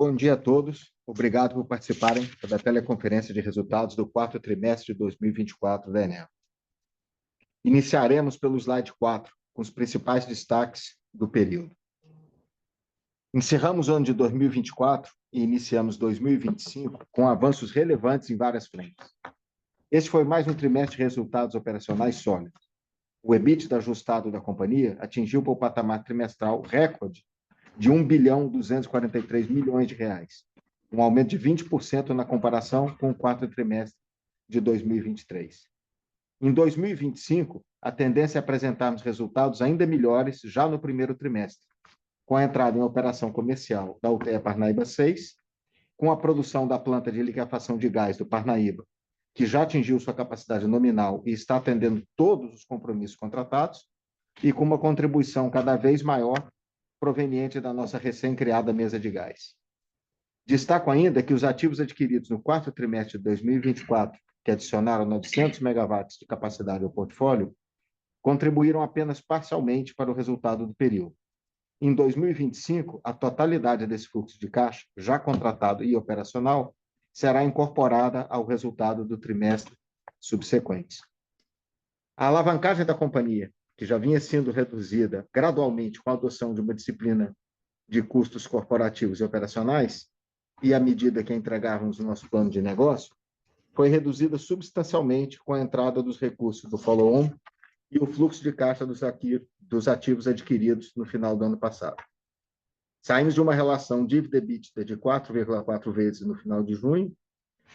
Bom dia a todos. Obrigado por participarem da teleconferência de resultados do quarto trimestre de 2024 da Enel. Iniciaremos pelo slide 4, com os principais destaques do período. Encerramos o ano de 2024 e iniciamos 2025 com avanços relevantes em várias frentes. Este foi mais um trimestre de resultados operacionais sólidos. O EBITDA ajustado da companhia atingiu para o patamar trimestral recorde de R$ 1.243 bilhões, um aumento de 20% na comparação com o quarto trimestre de 2023. Em 2025, a tendência é apresentarmos resultados ainda melhores já no primeiro trimestre, com a entrada em operação comercial da UTE Parnaíba 6, com a produção da planta de liquefação de gás do Parnaíba, que já atingiu sua capacidade nominal e está atendendo todos os compromissos contratados, e com uma contribuição cada vez maior proveniente da nossa recém-criada mesa de gás. Destaco ainda que os ativos adquiridos no quarto trimestre de 2024, que adicionaram 900 megawatts de capacidade ao portfólio, contribuíram apenas parcialmente para o resultado do período. Em 2025, a totalidade desse fluxo de caixa, já contratado e operacional, será incorporada ao resultado do trimestre subsequente. A alavancagem da companhia, que já vinha sendo reduzida gradualmente com a adoção de uma disciplina de custos corporativos e operacionais, e à medida que entregávamos o nosso plano de negócio, foi reduzida substancialmente com a entrada dos recursos do follow-on e o fluxo de caixa dos ativos adquiridos no final do ano passado. Saímos de uma relação dívida-EBITDA de 4,4 vezes no final de junho,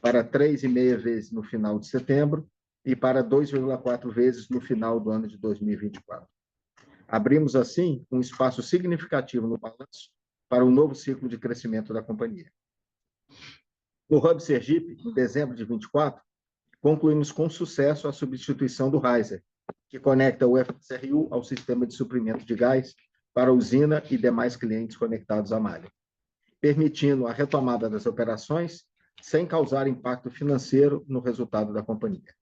para 3,5 vezes no final de setembro e para 2,4 vezes no final do ano de 2024. Abrimos, assim, um espaço significativo no balanço para o novo ciclo de crescimento da companhia. No Hub Sergipe, em dezembro de 2024, concluímos com sucesso a substituição do Riser, que conecta o FSRU ao sistema de suprimento de gás para a usina e demais clientes conectados à malha, permitindo a retomada das operações sem causar impacto financeiro no resultado da companhia.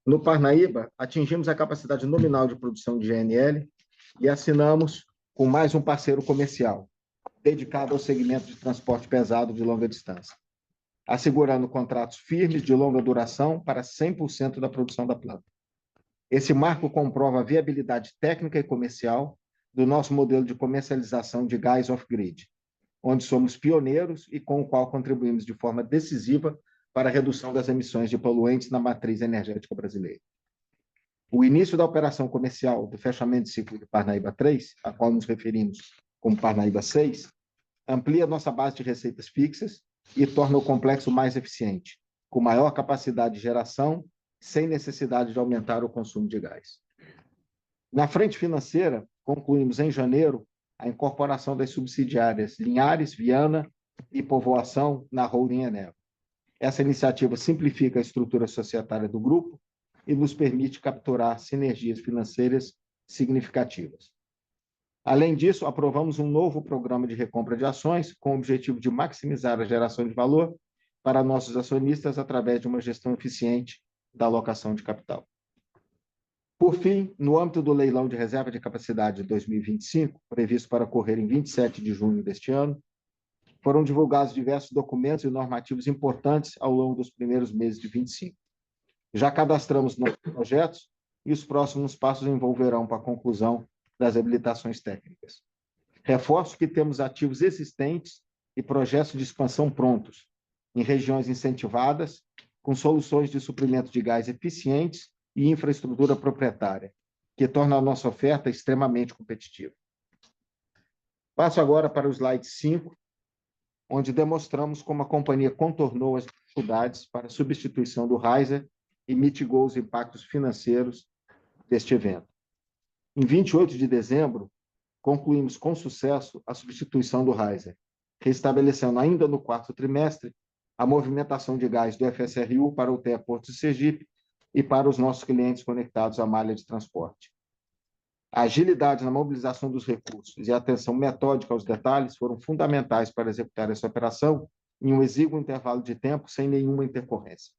No Parnaíba, atingimos a capacidade nominal de produção de GNL e assinamos com mais um parceiro comercial, dedicado ao segmento de transporte pesado de longa distância, assegurando contratos firmes de longa duração para 100% da produção da planta. Esse marco comprova a viabilidade técnica e comercial do nosso modelo de comercialização de gás off-grid, onde somos pioneiros e com o qual contribuímos de forma decisiva para a redução das emissões de poluentes na matriz energética brasileira. O início da operação comercial do fechamento de ciclo de Parnaíba 3, a qual nos referimos como Parnaíba 6, amplia nossa base de receitas fixas e torna o complexo mais eficiente, com maior capacidade de geração, sem necessidade de aumentar o consumo de gás. Na frente financeira, concluímos em janeiro a incorporação das subsidiárias Linhares, Viana e Povoação na holding Enel. Essa iniciativa simplifica a estrutura societária do grupo e nos permite capturar sinergias financeiras significativas. Além disso, aprovamos um novo programa de recompra de ações com o objetivo de maximizar a geração de valor para nossos acionistas através de uma gestão eficiente da alocação de capital. Por fim, no âmbito do leilão de reserva de capacidade de 2025, previsto para ocorrer em 27 de junho deste ano, foram divulgados diversos documentos e normativos importantes ao longo dos primeiros meses de 25. Já cadastramos novos projetos e os próximos passos envolverão para a conclusão das habilitações técnicas. Reforço que temos ativos existentes e projetos de expansão prontos, em regiões incentivadas, com soluções de suprimento de gás eficientes e infraestrutura proprietária, que torna a nossa oferta extremamente competitiva. Passo agora para o slide 5, onde demonstramos como a companhia contornou as dificuldades para a substituição do Riser e mitigou os impactos financeiros deste evento. Em 28 de dezembro, concluímos com sucesso a substituição do Riser, restabelecendo ainda no quarto trimestre a movimentação de gás do FSRU para o UTE Porto de Sergipe e para os nossos clientes conectados à malha de transporte. A agilidade na mobilização dos recursos e a atenção metódica aos detalhes foram fundamentais para executar essa operação em um exíguo intervalo de tempo sem nenhuma intercorrência.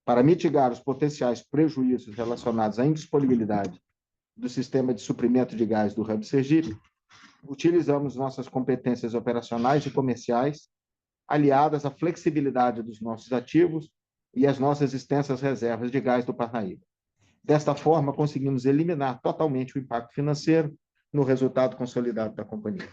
Para mitigar os potenciais prejuízos relacionados à indisponibilidade do sistema de suprimento de gás do Hub Sergipe, utilizamos nossas competências operacionais e comerciais, aliadas à flexibilidade dos nossos ativos e às nossas extensas reservas de gás do Parnaíba. Desta forma, conseguimos eliminar totalmente o impacto financeiro no resultado consolidado da companhia.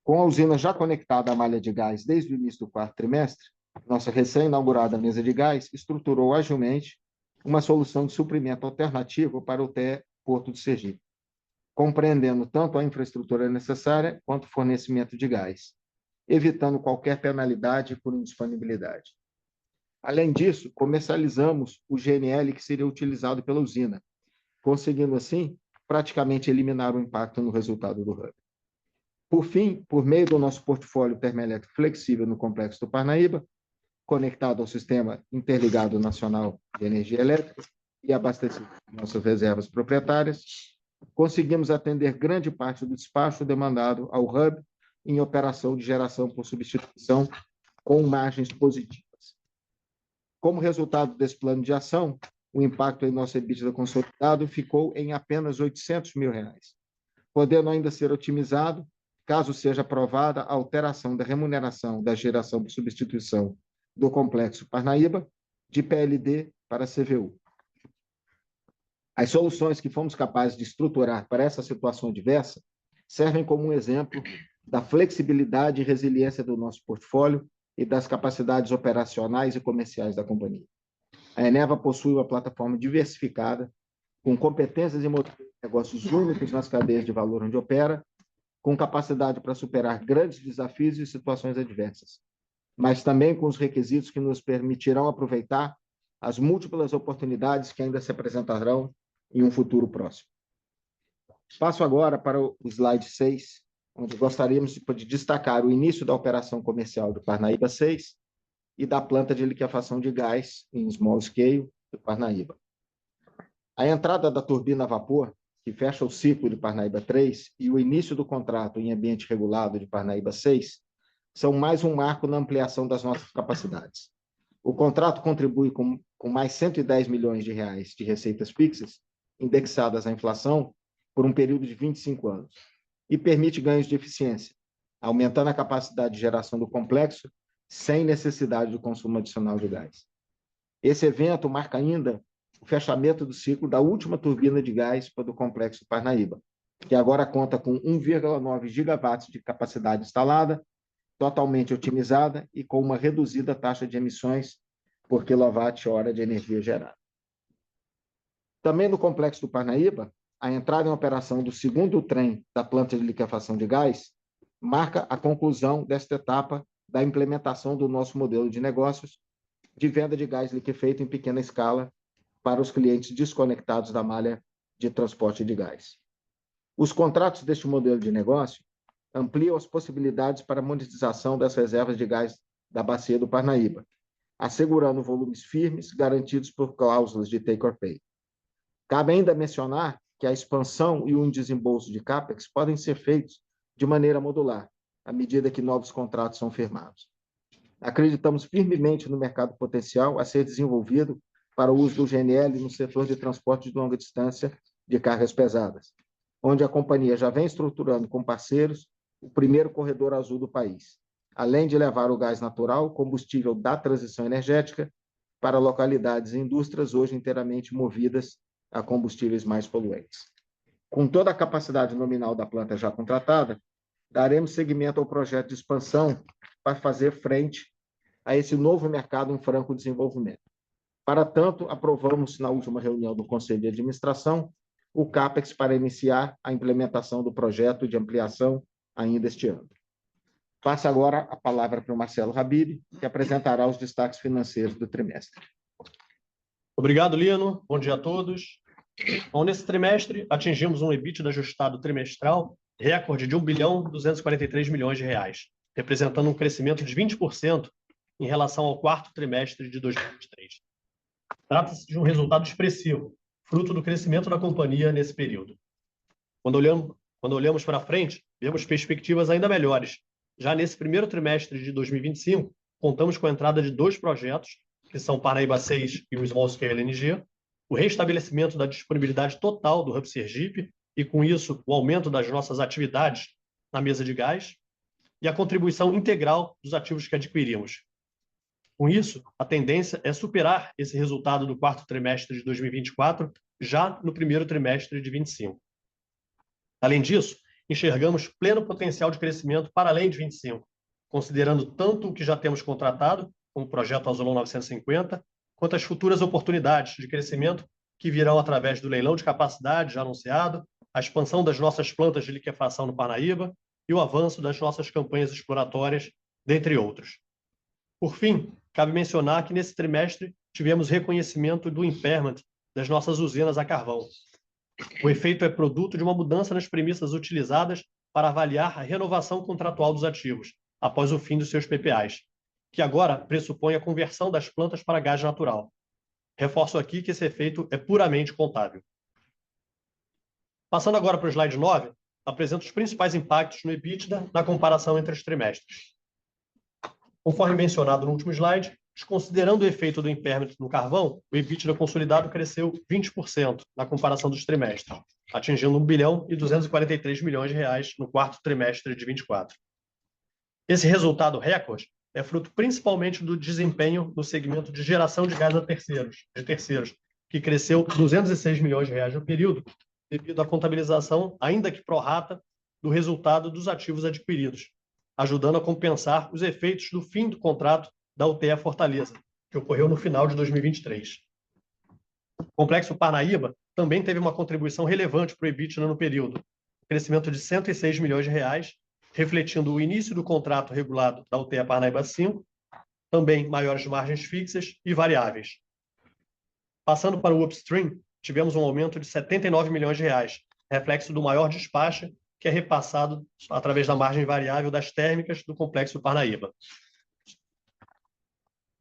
Com a usina já conectada à malha de gás desde o início do quarto trimestre, nossa recém-inaugurada mesa de gás estruturou agilmente uma solução de suprimento alternativo para o TE Porto de Sergipe, compreendendo tanto a infraestrutura necessária quanto o fornecimento de gás, evitando qualquer penalidade por indisponibilidade. Além disso, comercializamos o GNL que seria utilizado pela usina, conseguindo, assim, praticamente eliminar o impacto no resultado do hub. Por fim, por meio do nosso portfólio termoelétrico flexível no Complexo do Parnaíba, conectado ao Sistema Interligado Nacional de Energia Elétrica e abastecido de nossas reservas proprietárias, conseguimos atender grande parte do despacho demandado ao hub em operação de geração por substituição com margens positivas. Como resultado desse plano de ação, o impacto em nosso EBITDA consolidado ficou em apenas R$ 800 mil, podendo ainda ser otimizado caso seja aprovada a alteração da remuneração da geração por substituição do Complexo Parnaíba de PLD para CVU. As soluções que fomos capazes de estruturar para essa situação adversa servem como um exemplo da flexibilidade e resiliência do nosso portfólio e das capacidades operacionais e comerciais da companhia. A Eneva possui uma plataforma diversificada, com competências e modelos de negócios únicos nas cadeias de valor onde opera, com capacidade para superar grandes desafios e situações adversas, mas também com os requisitos que nos permitirão aproveitar as múltiplas oportunidades que ainda se apresentarão em um futuro próximo. Passo agora para o slide 6, onde gostaríamos de destacar o início da operação comercial do Parnaíba 6 e da planta de liquefação de gás em small scale do Parnaíba. A entrada da turbina a vapor, que fecha o ciclo de Parnaíba 3, e o início do contrato em ambiente regulado de Parnaíba 6, são mais um marco na ampliação das nossas capacidades. O contrato contribui com mais R$ 110 milhões de receitas fixas, indexadas à inflação, por um período de 25 anos, e permite ganhos de eficiência, aumentando a capacidade de geração do complexo sem necessidade de consumo adicional de gás. Esse evento marca ainda o fechamento do ciclo da última turbina de gás do Complexo Parnaíba, que agora conta com 1,9 gigawatts de capacidade instalada, totalmente otimizada e com uma reduzida taxa de emissões por quilowatt-hora de energia gerada. Também no Complexo do Parnaíba, a entrada em operação do segundo trem da planta de liquefação de gás marca a conclusão desta etapa da implementação do nosso modelo de negócios de venda de gás liquefeito em pequena escala para os clientes desconectados da malha de transporte de gás. Os contratos deste modelo de negócio ampliam as possibilidades para a monetização das reservas de gás da bacia do Parnaíba, assegurando volumes firmes garantidos por cláusulas de take-or-pay. Cabe ainda mencionar que a expansão e o desembolso de CAPEX podem ser feitos de maneira modular, à medida que novos contratos são firmados. Acreditamos firmemente no mercado potencial a ser desenvolvido para o uso do GNL no setor de transporte de longa distância de cargas pesadas, onde a companhia já vem estruturando com parceiros o primeiro corredor azul do país, além de levar o gás natural, combustível da transição energética, para localidades e indústrias hoje inteiramente movidas a combustíveis mais poluentes. Com toda a capacidade nominal da planta já contratada, daremos seguimento ao projeto de expansão para fazer frente a esse novo mercado em franco desenvolvimento. Para tanto, aprovamos na última reunião do Conselho de Administração o CAPEX para iniciar a implementação do projeto de ampliação ainda este ano. Passo agora a palavra para o Marcelo Habib, que apresentará os destaques financeiros do trimestre. Obrigado, Lino. Bom dia a todos. Bom, nesse trimestre, atingimos um EBITDA ajustado trimestral recorde de R$ 1.243 bilhões, representando um crescimento de 20% em relação ao quarto trimestre de 2023. Trata-se de um resultado expressivo, fruto do crescimento da companhia nesse período. Quando olhamos para frente, vemos perspectivas ainda melhores. Já nesse primeiro trimestre de 2025, contamos com a entrada de 2 projetos, que são Parnaíba 6 e o Small Scale LNG, o restabelecimento da disponibilidade total do Hub Sergipe e, com isso, o aumento das nossas atividades na mesa de gás e a contribuição integral dos ativos que adquirimos. Com isso, a tendência é superar esse resultado do quarto trimestre de 2024 já no primeiro trimestre de 2025. Além disso, enxergamos pleno potencial de crescimento para além de 2025, considerando tanto o que já temos contratado, como o projeto Azulão 950, quanto as futuras oportunidades de crescimento que virão através do leilão de capacidade já anunciado, a expansão das nossas plantas de liquefação no Parnaíba e o avanço das nossas campanhas exploratórias, dentre outros. Por fim, cabe mencionar que nesse trimestre tivemos reconhecimento do impairment das nossas usinas a carvão. O efeito é produto de uma mudança nas premissas utilizadas para avaliar a renovação contratual dos ativos, após o fim dos seus PPAs, que agora pressupõe a conversão das plantas para gás natural. Reforço aqui que esse efeito é puramente contábil. Passando agora para o slide 9, apresento os principais impactos no EBITDA na comparação entre os trimestres. Conforme mencionado no último slide, desconsiderando o efeito do impairment no carvão, o EBITDA consolidado cresceu 20% na comparação dos trimestres, atingindo 1 bilhão e 243 milhões de reais no quarto trimestre de 24. Esse resultado recorde é fruto principalmente do desempenho no segmento de geração de gás a terceiros, que cresceu 206 milhões de reais no período, devido à contabilização, ainda que pro rata, do resultado dos ativos adquiridos, ajudando a compensar os efeitos do fim do contrato da UTE Fortaleza, que ocorreu no final de 2023. O Complexo Parnaíba também teve uma contribuição relevante para o EBITDA no período, crescimento de 106 milhões de reais, refletindo o início do contrato regulado da UTE Parnaíba 5, também maiores margens fixas e variáveis. Passando para o upstream, tivemos um aumento de 79 milhões de reais, reflexo do maior despacho, que é repassado através da margem variável das térmicas do Complexo Parnaíba.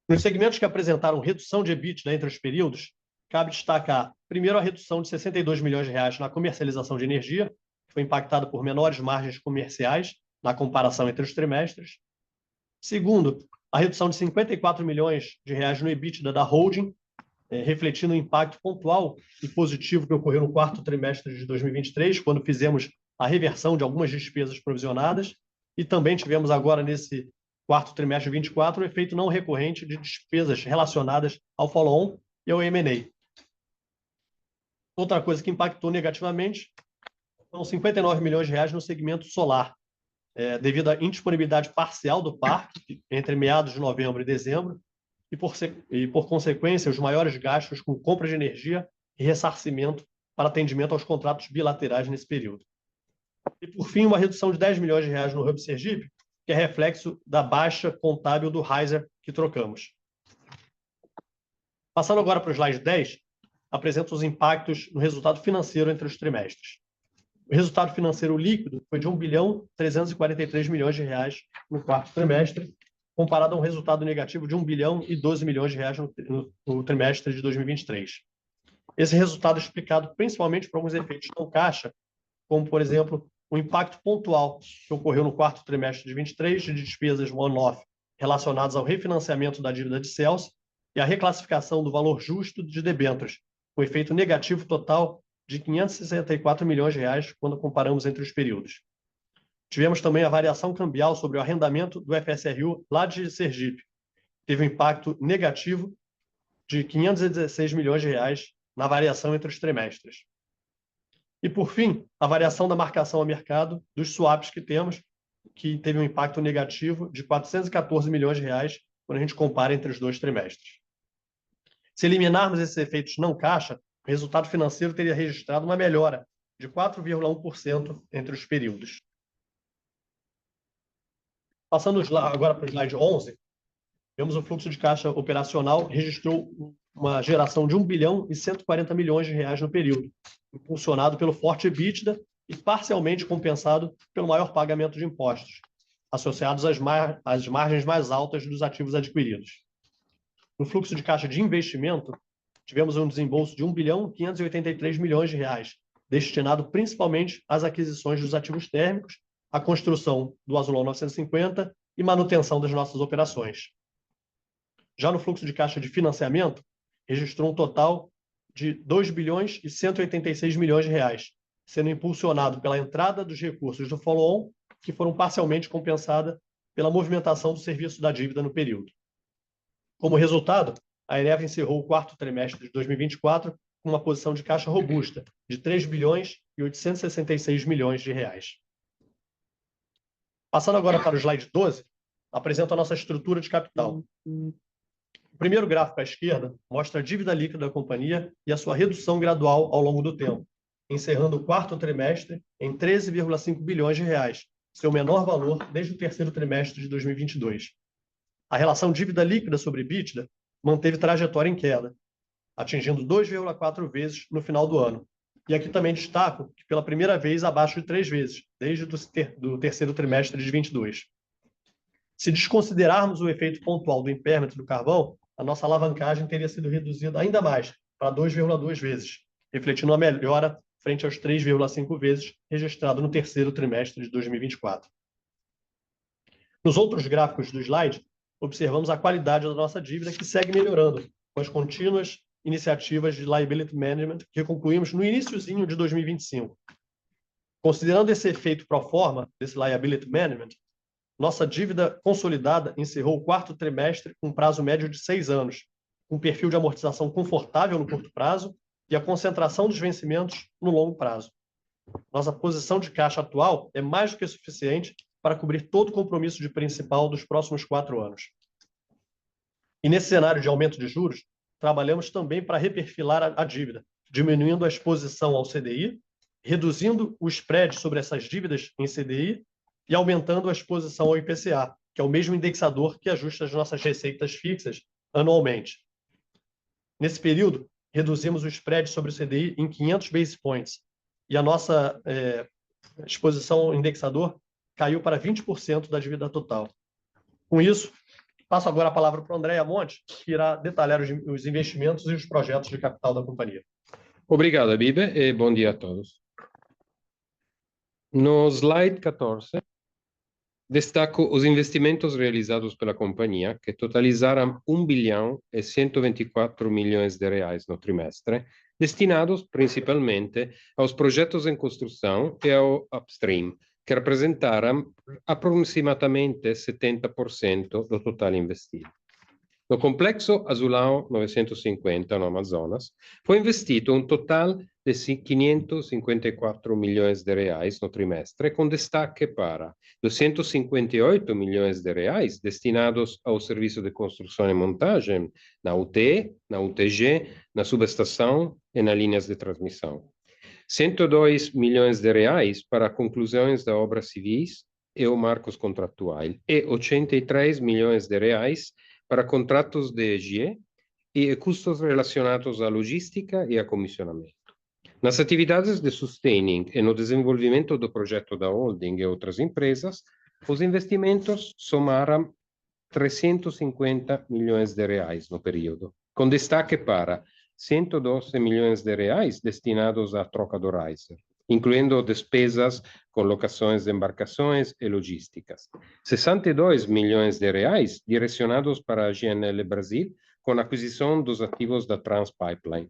Nos segmentos que apresentaram redução de EBITDA entre os períodos, cabe destacar, primeiro, a redução de 62 milhões de reais na comercialização de energia, que foi impactada por menores margens comerciais na comparação entre os trimestres. Segundo, a redução de 54 milhões de reais no EBITDA da holding, refletindo o impacto pontual e positivo que ocorreu no quarto trimestre de 2023, quando fizemos a reversão de algumas despesas provisionadas, e também tivemos agora, nesse quarto trimestre de 24, o efeito não recorrente de despesas relacionadas ao follow-on e ao M&A. Outra coisa que impactou negativamente foram 59 milhões de reais no segmento solar, devido à indisponibilidade parcial do parque entre meados de novembro e dezembro, e por consequência, os maiores gastos com compra de energia e ressarcimento para atendimento aos contratos bilaterais nesse período. E, por fim, uma redução de 10 milhões de reais no Hub Sergipe, que é reflexo da baixa contábil do Riser que trocamos. Passando agora para o slide 10, apresento os impactos no resultado financeiro entre os trimestres. O resultado financeiro líquido foi de 1 bilhão 343 milhões de reais no quarto trimestre, comparado a um resultado negativo de 1 bilhão e 12 milhões de reais no trimestre de 2023. Esse resultado é explicado principalmente por alguns efeitos não caixa, como, por exemplo, o impacto pontual que ocorreu no quarto trimestre de 23 de despesas one-off relacionadas ao refinanciamento da dívida de Celsa e a reclassificação do valor justo de debêntures, com efeito negativo total de 564 milhões de reais quando comparamos entre os períodos. Tivemos também a variação cambial sobre o arrendamento do FSRU lá de Sergipe. Teve um impacto negativo de 516 milhões de reais na variação entre os trimestres. E, por fim, a variação da marcação a mercado dos swaps que temos, que teve um impacto negativo de 414 milhões de reais quando a gente compara entre os dois trimestres. Se eliminarmos esses efeitos não caixa, o resultado financeiro teria registrado uma melhora de 4,1% entre os períodos. Passando agora para o slide 11, vemos o fluxo de caixa operacional registrou uma geração de 1 bilhão e 140 milhões de reais no período, impulsionado pelo forte EBITDA e parcialmente compensado pelo maior pagamento de impostos, associados às margens mais altas dos ativos adquiridos. No fluxo de caixa de investimento, tivemos um desembolso de 1 bilhão e 583 milhões de reais, destinado principalmente às aquisições dos ativos térmicos, à construção do Azulão 950 e manutenção das nossas operações. Já no fluxo de caixa de financiamento, registrou um total de 2 bilhões e 186 milhões de reais, sendo impulsionado pela entrada dos recursos do follow-on, que foram parcialmente compensadas pela movimentação do serviço da dívida no período. Como resultado, a Eneva encerrou o quarto trimestre de 2024 com uma posição de caixa robusta de 3 bilhões e 866 milhões de reais. Passando agora para o slide 12, apresento a nossa estrutura de capital. O primeiro gráfico à esquerda mostra a dívida líquida da companhia e a sua redução gradual ao longo do tempo, encerrando o quarto trimestre em 13,5 bilhões de reais, seu menor valor desde o terceiro trimestre de 2022. A relação dívida líquida sobre EBITDA manteve trajetória em queda, atingindo 2,4 vezes no final do ano. E aqui também destaco que pela primeira vez abaixo de 3 vezes, desde o terceiro trimestre de 2022. Se desconsiderarmos o efeito pontual do impairment do carvão, a nossa alavancagem teria sido reduzida ainda mais, para 2,2 vezes, refletindo uma melhora frente aos 3,5 vezes registrado no terceiro trimestre de 2024. Nos outros gráficos do slide, observamos a qualidade da nossa dívida, que segue melhorando, com as contínuas iniciativas de liability management que concluímos no iniciozinho de 2025. Considerando esse efeito pro forma desse liability management, nossa dívida consolidada encerrou o quarto trimestre com prazo médio de 6 anos, com perfil de amortização confortável no curto prazo e a concentração dos vencimentos no longo prazo. Nossa posição de caixa atual é mais do que suficiente para cobrir todo o compromisso de principal dos próximos 4 anos. E nesse cenário de aumento de juros, trabalhamos também para reperfilar a dívida, diminuindo a exposição ao CDI, reduzindo o spread sobre essas dívidas em CDI e aumentando a exposição ao IPCA, que é o mesmo indexador que ajusta as nossas receitas fixas anualmente. Nesse período, reduzimos o spread sobre o CDI em 500 basis points e a nossa exposição ao indexador caiu para 20% da dívida total. Com isso, passo agora a palavra para o André Monte, que irá detalhar os investimentos e os projetos de capital da companhia. Obrigado, Abibe, e bom dia a todos. No slide 14, destaco os investimentos realizados pela companhia, que totalizaram 1 bilhão e 124 milhões de reais no trimestre, destinados principalmente aos projetos em construção e ao upstream, que representaram aproximadamente 70% do total investido. No complexo Azulão 950, no Amazonas, foi investido um total de 554 milhões de reais no trimestre, com destaque para 258 milhões de reais destinados ao serviço de construção e montagem na UTE, na UTG, na subestação e nas linhas de transmissão. 102 milhões de reais para conclusões da obras civis e o marcos contratual, e 83 milhões de reais para contratos de EGE e custos relacionados à logística e a comissionamento. Nas atividades de sustaining e no desenvolvimento do projeto da holding e outras empresas, os investimentos somaram 350 milhões de reais no período, com destaque para 112 milhões de reais destinados à troca do riser, incluindo despesas com locações de embarcações e logísticas. 62 milhões de reais direcionados para a GNL Brasil, com a aquisição dos ativos da Transpipeline.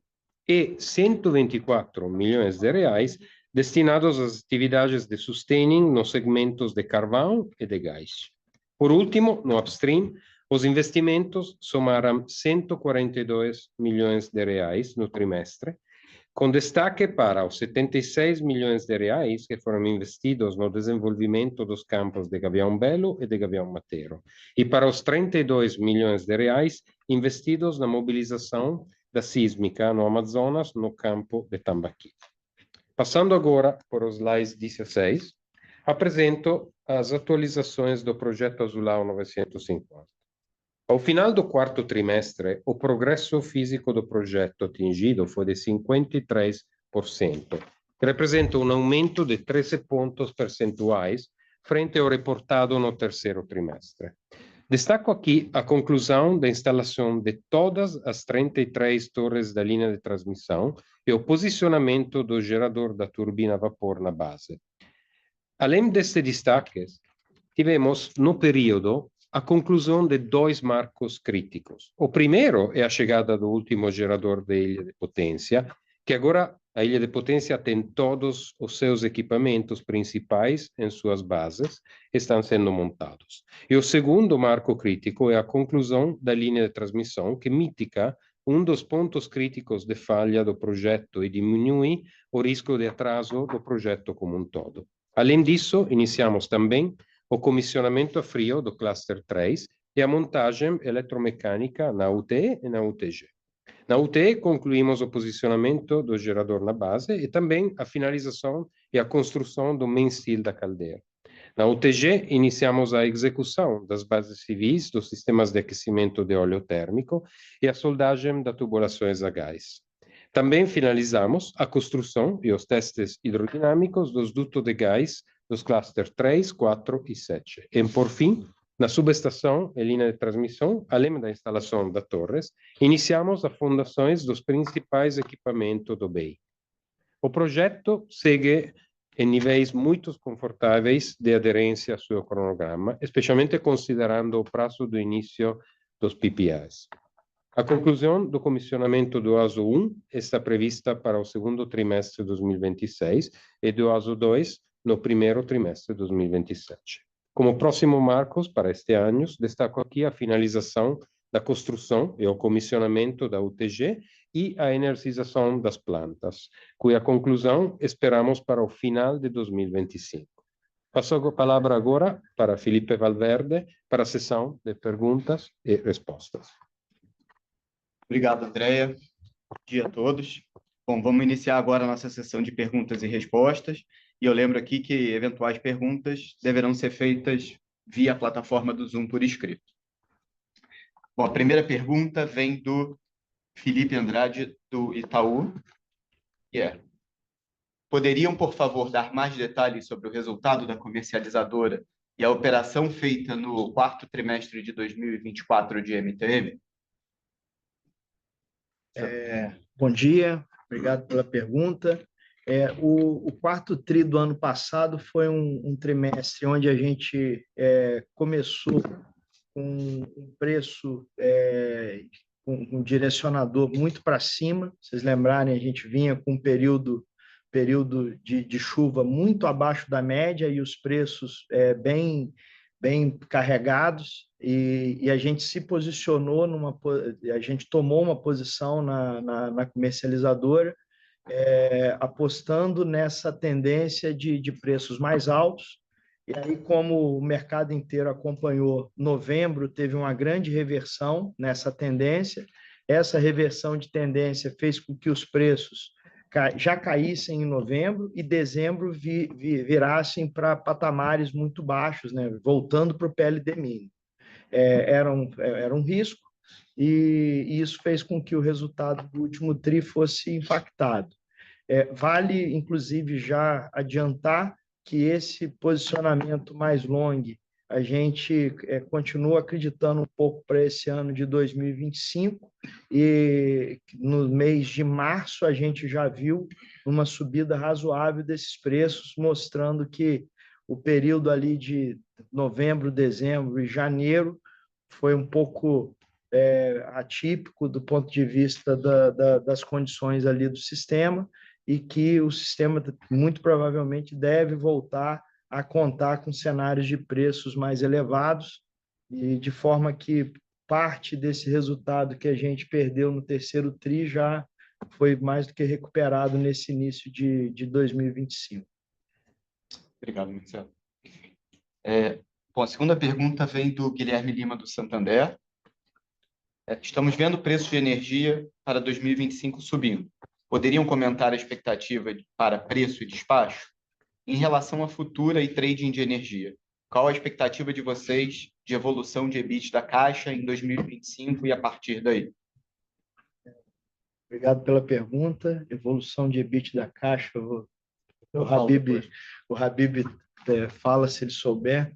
E 124 milhões de reais destinados às atividades de sustaining nos segmentos de carvão e de gás. Por último, no upstream, os investimentos somaram 142 milhões de reais no trimestre, com destaque para os 76 milhões de reais que foram investidos no desenvolvimento dos campos de Gavião Belo e de Gavião Mateiro, e para os 32 milhões de reais investidos na mobilização da sísmica no Amazonas, no campo de Tambaqui. Passando agora para os slides 16, apresento as atualizações do projeto Azulão 950. Ao final do quarto trimestre, o progresso físico do projeto atingido foi de 53%, que representa um aumento de 13 pontos percentuais frente ao reportado no terceiro trimestre. Destaco aqui a conclusão da instalação de todas as 33 torres da linha de transmissão e o posicionamento do gerador da turbina a vapor na base. Além destes destaques, tivemos, no período, a conclusão de 2 marcos críticos. O primeiro é a chegada do último gerador de ilha de potência, que agora A Ilha de Potência tem todos os seus equipamentos principais em suas bases, estão sendo montados. E o segundo marco crítico é a conclusão da linha de transmissão, que mitiga dos pontos críticos de falha do projeto e diminui o risco de atraso do projeto como um todo. Além disso, iniciamos também o comissionamento a frio do Cluster 3 e a montagem eletromecânica na UTE e na UTG. Na UTE, concluímos o posicionamento do gerador na base e também a finalização e a construção do main steel da caldeira. Na UTG, iniciamos a execução das bases civis dos sistemas de aquecimento de óleo térmico e a soldagem das tubulações a gás. Também finalizamos a construção e os testes hidrodinâmicos dos dutos de gás dos cluster 3, 4 e 7. E, por fim, na subestação e linha de transmissão, além da instalação da torres, iniciamos as fundações dos principais equipamentos do BEI. O projeto segue em níveis muito confortáveis de aderência ao seu cronograma, especialmente considerando o prazo do início dos PPAs. A conclusão do comissionamento do ASO 1 está prevista para o segundo trimestre de 2026 e do ASO 2 no primeiro trimestre de 2027. Como próximo marcos para este ano, destaco aqui a finalização da construção e o comissionamento da UTG e a energização das plantas, cuja conclusão esperamos para o final de 2025. Passo a palavra agora para Felipe Valverde para a sessão de perguntas e respostas. Obrigado, Andréia. Bom dia a todos. Bom, vamos iniciar agora a nossa sessão de perguntas e respostas. E eu lembro aqui que eventuais perguntas deverão ser feitas via a plataforma do Zoom por escrito. Bom, a primeira pergunta vem do Felipe Andrade, do Itaú. Poderiam, por favor, dar mais detalhes sobre o resultado da comercializadora e a operação feita no quarto trimestre de 2024 de MTM? Bom dia, obrigado pela pergunta. O quarto tri do ano passado foi um trimestre onde a gente começou com um preço, um direcionador muito para cima. Vocês lembrarem, a gente vinha com um período de chuva muito abaixo da média e os preços bem carregados, e a gente se posicionou a gente tomou uma posição na comercializadora, apostando nessa tendência de preços mais altos. E aí, como o mercado inteiro acompanhou, novembro teve uma grande reversão nessa tendência. Essa reversão de tendência fez com que os preços já caíssem em novembro e dezembro virassem para patamares muito baixos, né? Voltando para o PLD mínimo. Era um risco, e isso fez com que o resultado do último TRI fosse impactado. Vale, inclusive, já adiantar que esse posicionamento mais longo, a gente continua acreditando um pouco para esse ano de 2025, e no mês de março a gente já viu uma subida razoável desses preços, mostrando que o período ali de novembro, dezembro e janeiro foi um pouco atípico do ponto de vista das condições ali do sistema, e que o sistema muito provavelmente deve voltar a contar com cenários de preços mais elevados, e de forma que parte desse resultado que a gente perdeu no terceiro TRI já foi mais do que recuperado nesse início de 2025. Obrigado, Marcelo. Bom, a segunda pergunta vem do Guilherme Lima, do Santander. Estamos vendo o preço de energia para 2025 subindo. Poderiam comentar a expectativa para preço e despacho? Em relação à futura e trading de energia, qual a expectativa de vocês de evolução de EBIT da Caixa em 2025 e a partir daí? Obrigado pela pergunta. Evolução de EBIT da Caixa, o Habib fala se ele souber.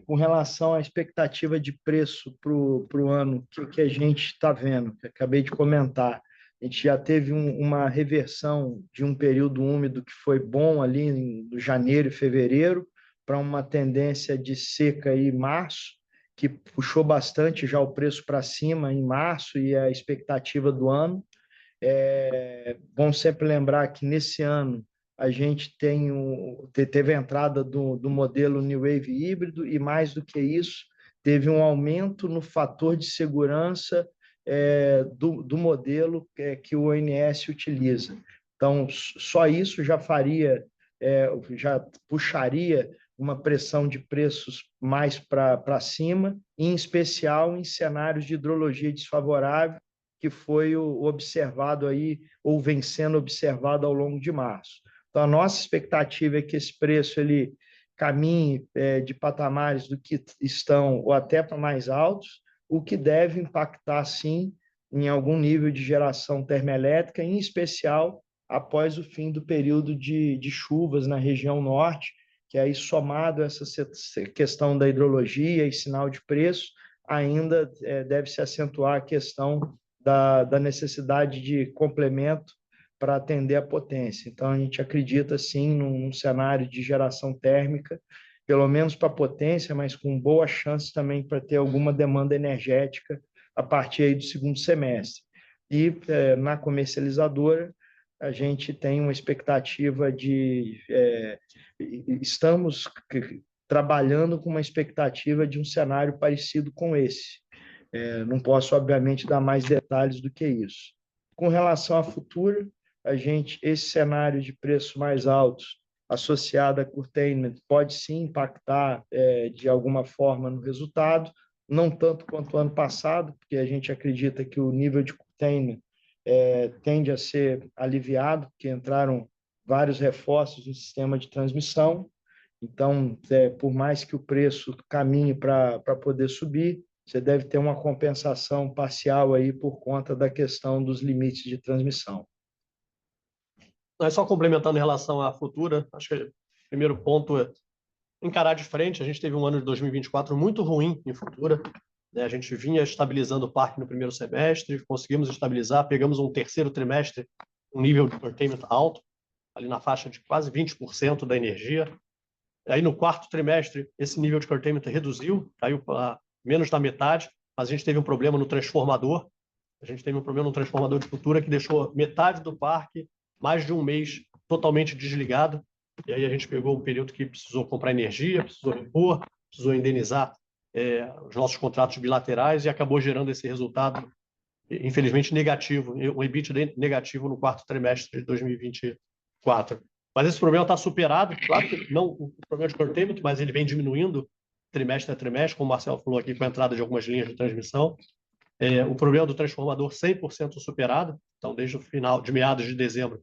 Com relação à expectativa de preço para o ano, o que a gente está vendo, que acabei de comentar, a gente já teve uma reversão de um período úmido que foi bom ali em janeiro e fevereiro, para uma tendência de seca em março, que puxou bastante já o preço para cima em março e a expectativa do ano. Vamos sempre lembrar que nesse ano a gente teve a entrada do modelo New Wave híbrido e, mais do que isso, teve um aumento no fator de segurança do modelo que o ONS utiliza. Então, só isso já já puxaria uma pressão de preços mais para cima, em especial em cenários de hidrologia desfavorável, que foi o observado aí, ou vem sendo observado ao longo de março. Então, a nossa expectativa é que esse preço ele caminhe de patamares do que estão, ou até para mais altos, o que deve impactar, sim, em algum nível de geração termoelétrica, em especial após o fim do período de chuvas na região norte, que aí, somado a essa questão da hidrologia e sinal de preço, ainda deve se acentuar a questão da necessidade de complemento para atender a potência. Então, a gente acredita, sim, num cenário de geração térmica, pelo menos para a potência, mas com boa chance também para ter alguma demanda energética a partir aí do segundo semestre. E na comercializadora, a gente tem uma expectativa estamos trabalhando com uma expectativa de um cenário parecido com esse. Não posso, obviamente, dar mais detalhes do que isso. Com relação à futura, esse cenário de preços mais altos associado a curtailment pode sim impactar de alguma forma no resultado, não tanto quanto o ano passado, porque a gente acredita que o nível de curtailment tende a ser aliviado, porque entraram vários reforços no sistema de transmissão. Então, por mais que o preço caminhe para poder subir, você deve ter uma compensação parcial aí por conta da questão dos limites de transmissão. Só complementando em relação à futura, acho que o primeiro ponto é encarar de frente. A gente teve um ano de 2024 muito ruim em futura, né? A gente vinha estabilizando o parque no primeiro semestre, conseguimos estabilizar, pegamos um terceiro trimestre, um nível de curtailment alto, ali na faixa de quase 20% da energia. Aí no quarto trimestre, esse nível de curtailment reduziu, caiu para menos da metade, mas a gente teve um problema no transformador. A gente teve um problema no transformador de futura que deixou metade do parque, mais de um mês, totalmente desligado. E aí a gente pegou um período que precisou comprar energia, precisou repor, precisou indenizar os nossos contratos bilaterais e acabou gerando esse resultado, infelizmente, negativo, um EBITDA negativo no quarto trimestre de 2024. Mas esse problema está superado, claro que não o problema de curtailment, mas ele vem diminuindo trimestre a trimestre, como o Marcelo falou aqui, com a entrada de algumas linhas de transmissão. O problema do transformador 100% superado, então desde o final, de meados de dezembro,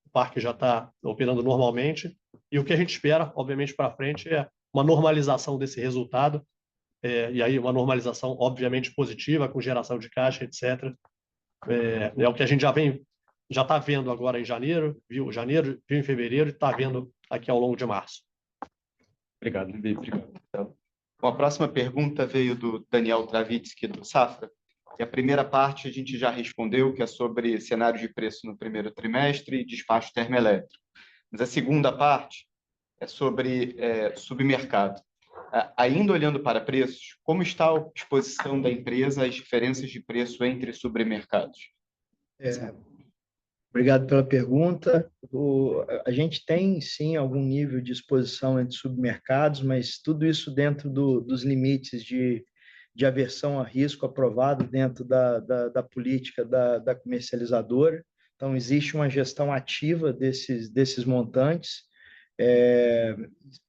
o parque já está operando normalmente, e o que a gente espera, obviamente, para frente é uma normalização desse resultado, e aí uma normalização, obviamente, positiva, com geração de caixa, etc. É o que a gente já está vendo agora em janeiro, viu em fevereiro e está vendo aqui ao longo de março. Obrigado, Levi. Obrigado. Bom, a próxima pergunta veio do Daniel Travitsky, do Safra. E a primeira parte a gente já respondeu, que é sobre cenário de preço no primeiro trimestre e despacho termoelétrico. Mas a segunda parte é sobre submercado. Ainda olhando para preços, como está a exposição da empresa às diferenças de preço entre submercados? Obrigado pela pergunta. A gente tem, sim, algum nível de exposição entre submercados, mas tudo isso dentro dos limites de aversão a risco aprovado dentro da política da comercializadora. Então, existe uma gestão ativa desses montantes,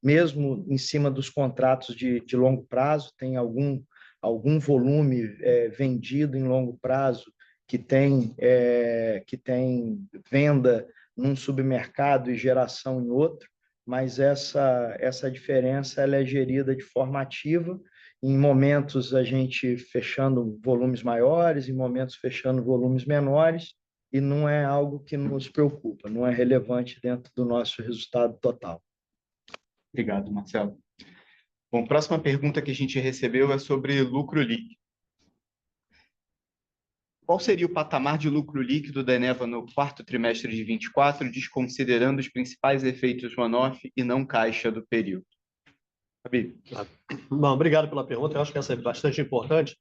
mesmo em cima dos contratos de longo prazo, tem algum volume vendido em longo prazo que tem venda num submercado e geração em outro, mas essa diferença ela é gerida de forma ativa. Em momentos a gente fechando volumes maiores, em momentos fechando volumes menores, e não é algo que nos preocupa, não é relevante dentro do nosso resultado total. Obrigado, Marcelo. Bom, a próxima pergunta que a gente recebeu é sobre lucro líquido. Qual seria o patamar de lucro líquido da Eneva no quarto trimestre de 24, desconsiderando os principais efeitos one-off e não caixa do período? Fabi. Bom, obrigado pela pergunta. Eu acho que essa é bastante importante,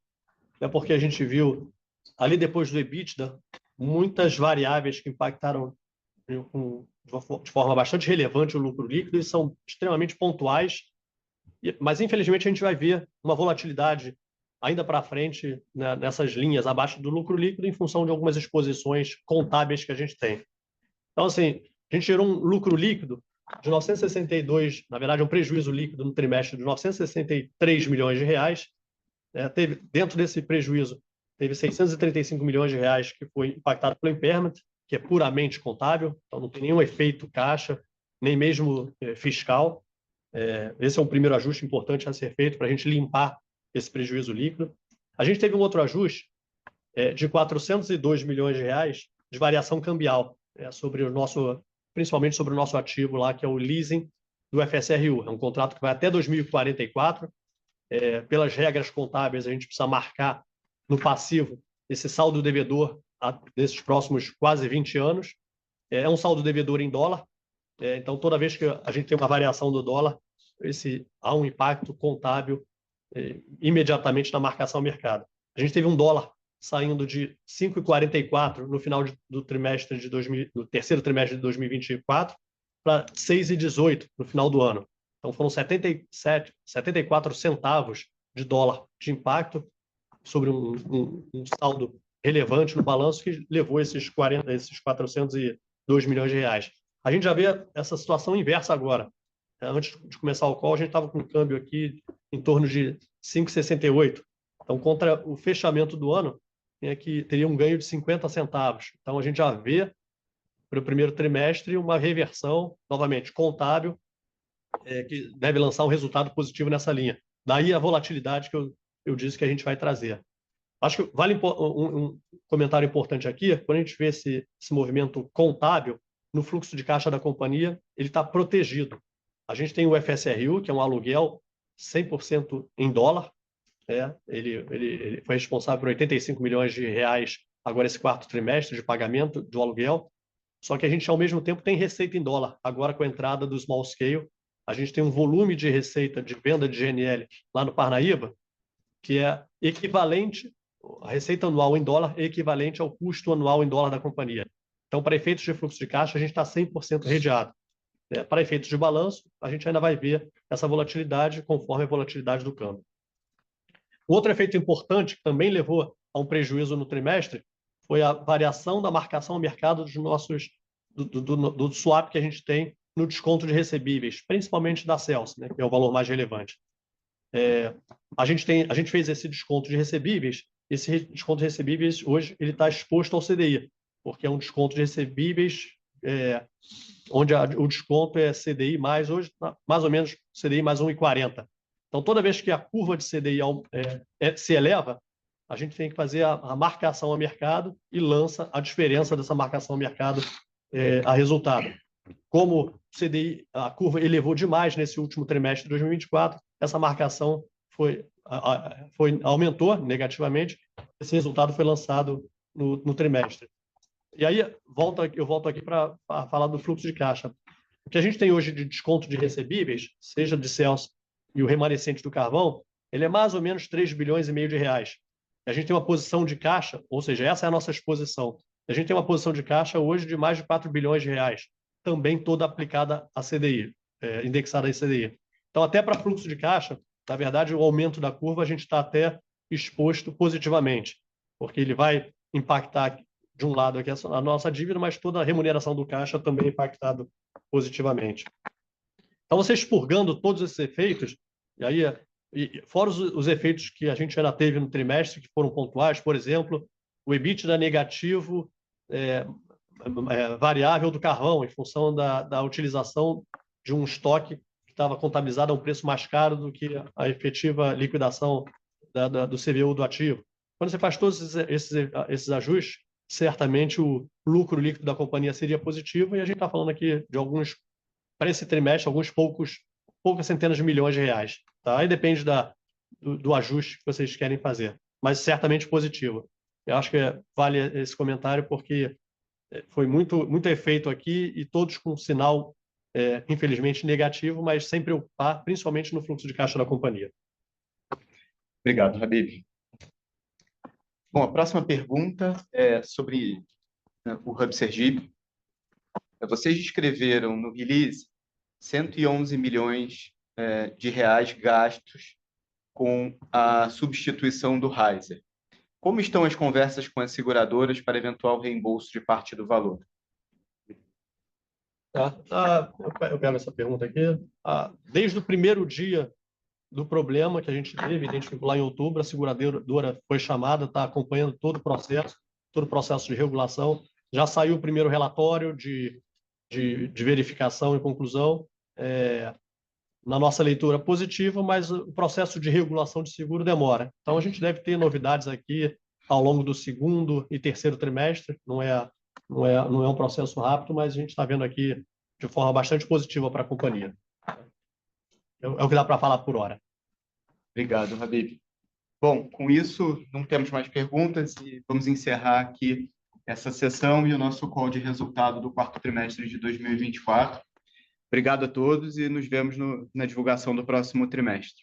porque a gente viu ali depois do EBITDA, muitas variáveis que impactaram de forma bastante relevante o lucro líquido e são extremamente pontuais, mas infelizmente a gente vai ver uma volatilidade ainda para frente, né, nessas linhas abaixo do lucro líquido em função de algumas exposições contábeis que a gente tem. Então, assim, a gente gerou um lucro líquido de 962, na verdade, um prejuízo líquido no trimestre de 963 milhões de reais. Dentro desse prejuízo, teve 635 milhões de reais que foi impactado pelo impairment, que é puramente contábil, então não tem nenhum efeito caixa, nem mesmo fiscal. Esse é um primeiro ajuste importante a ser feito para a gente limpar esse prejuízo líquido. A gente teve um outro ajuste de 402 milhões de reais de variação cambial, principalmente sobre o nosso ativo lá, que é o leasing do FSRU. É um contrato que vai até 2044. Pelas regras contábeis, a gente precisa marcar no passivo esse saldo devedor desses próximos quase 20 anos. É um saldo devedor em dólar, então toda vez que a gente tem uma variação do dólar, há um impacto contábil imediatamente na marcação ao mercado. A gente teve um dólar saindo de 5,44 no final do terceiro trimestre de 2024 para 6,18 no final do ano. Então foram 74 centavos de dólar de impacto sobre um saldo relevante no balanço que levou esses 402 milhões de reais. A gente já vê essa situação inversa agora. Antes de começar o call, a gente estava com um câmbio aqui em torno de 5,68. Então, contra o fechamento do ano, que teria um ganho de 50 centavos. Então, a gente já vê, para o primeiro trimestre, uma reversão, novamente, contábil, que deve lançar um resultado positivo nessa linha. Daí a volatilidade que eu disse que a gente vai trazer. Acho que vale um comentário importante aqui, quando a gente vê esse movimento contábil, no fluxo de caixa da companhia, ele está protegido. A gente tem o FSRU, que é um aluguel 100% em dólar. Ele foi responsável por 85 milhões de reais agora esse quarto trimestre de pagamento do aluguel. Só que a gente, ao mesmo tempo, tem receita em dólar. Agora, com a entrada do small scale, a gente tem um volume de receita de venda de GNL lá no Parnaíba, que é equivalente, a receita anual em dólar é equivalente ao custo anual em dólar da companhia. Então, para efeitos de fluxo de caixa, a gente está 100% redeado. Para efeitos de balanço, a gente ainda vai ver essa volatilidade conforme a volatilidade do câmbio. Outro efeito importante que também levou a um prejuízo no trimestre foi a variação da marcação ao mercado do swap que a gente tem no desconto de recebíveis, principalmente da Celso, né, que é o valor mais relevante. A gente fez esse desconto de recebíveis. Esse desconto de recebíveis hoje ele está exposto ao CDI, porque é um desconto de recebíveis onde o desconto é CDI mais, hoje, mais ou menos CDI mais 1,40. Então, toda vez que a curva de CDI se eleva, a gente tem que fazer a marcação ao mercado e lança a diferença dessa marcação ao mercado a resultado. Como o CDI, a curva elevou demais nesse último trimestre de 2024, essa marcação aumentou negativamente, esse resultado foi lançado no trimestre. E aí, eu volto aqui para falar do fluxo de caixa. O que a gente tem hoje de desconto de recebíveis, seja de Celso e o remanescente do carvão, ele é mais ou menos 3,5 bilhões de reais. A gente tem uma posição de caixa, ou seja, essa é a nossa exposição. A gente tem uma posição de caixa hoje de mais de 4 bilhões de reais, também toda aplicada a CDI, indexada em CDI. Então, até para fluxo de caixa, na verdade, o aumento da curva a gente está até exposto positivamente, porque ele vai impactar de um lado aqui a nossa dívida, mas toda a remuneração do caixa também é impactada positivamente. Então, você expurgando todos esses efeitos, e aí, fora os efeitos que a gente já teve no trimestre, que foram pontuais, por exemplo, o EBITDA negativo variável do carvão, em função da utilização de um estoque que estava contabilizado a um preço mais caro do que a efetiva liquidação do CVU do ativo. Quando você faz todos esses ajustes, certamente o lucro líquido da companhia seria positivo, e a gente está falando aqui de alguns, para esse trimestre, poucas centenas de milhões de reais. Tá? Aí depende do ajuste que vocês querem fazer, mas certamente positivo. Eu acho que vale esse comentário porque foi muito efeito aqui e todos com sinal, infelizmente, negativo, mas sem preocupar, principalmente no fluxo de caixa da companhia. Obrigado, Habib. Bom, a próxima pergunta é sobre o Hub Sergipe. Vocês descreveram no release 111 milhões de reais gastos com a substituição do Riser. Como estão as conversas com as seguradoras para eventual reembolso de parte do valor? Eu pego essa pergunta aqui. Desde o primeiro dia do problema que a gente teve, identificou lá em outubro, a seguradora foi chamada, está acompanhando todo o processo de regulação. Já saiu o primeiro relatório de verificação e conclusão. Na nossa leitura positiva, mas o processo de regulação de seguro demora. Então, a gente deve ter novidades aqui ao longo do segundo e terceiro trimestre. Não é um processo rápido, mas a gente está vendo aqui de forma bastante positiva para a companhia. É o que dá para falar por hora. Obrigado, Habib. Bom, com isso, não temos mais perguntas e vamos encerrar aqui essa sessão e o nosso call de resultado do quarto trimestre de 2024. Obrigado a todos e nos vemos na divulgação do próximo trimestre.